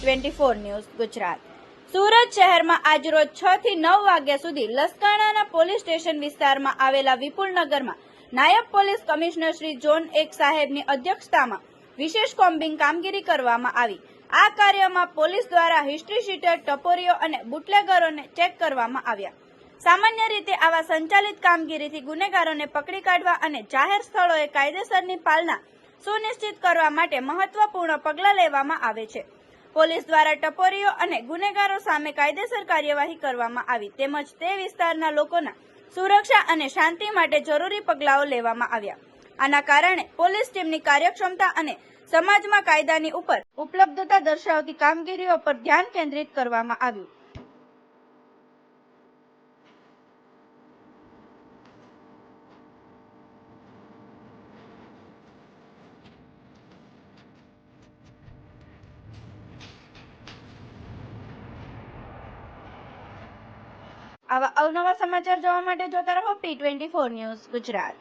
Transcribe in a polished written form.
P24 news Gujarat. Surat શહેરમાં આજરોજ 6 થી 9 વાગ્યા સુધી લસકાણાના પોલીસ સ્ટેશન વિસ્તારમાં આવેલા વિપુલનગરમાં નાયબ પોલીસ કમિશનર શ્રી ઝોન 1 સાહેબની અધ્યક્ષતામાં વિશેષ કોમ્બિંગ કામગીરી કરવામાં આવી. આ કાર્યમાં પોલીસ દ્વારા હિસ્ટ્રી શીટર, ટપોરીઓ અને બુટલેગરોને ચેક કરવામાં આવ્યા. સામાન્ય રીતે આવા સંચાલિત કામગીરીથી ગુનેગારોને પકડી કાઢવા અને જાહેર સ્થળોએ કાયદેસરની પાલના સુનિશ્ચિત કરવા માટે મહત્વપૂર્ણ પગલાં લેવામાં આવે છે. પોલીસ દ્વારા ટપોરીઓ અને ગુનેગારો સામે કાયદેસર કાર્યવાહી કરવામાં આવી તેમજ તે વિસ્તારના લોકોના સુરક્ષા અને શાંતિ માટે જરૂરી પગલાઓ લેવામાં આવ્યા. આના કારણે પોલીસ ટીમની કાર્યક્ષમતા અને સમાજમાં કાયદાની ઉપલબ્ધતા દર્શાવતી કામગીરીઓ પર ધ્યાન કેન્દ્રિત કરવામાં આવ્યું. આવા અવનવા સમાચાર જોવા માટે જોતા રહો P24 ન્યૂઝ ગુજરાત.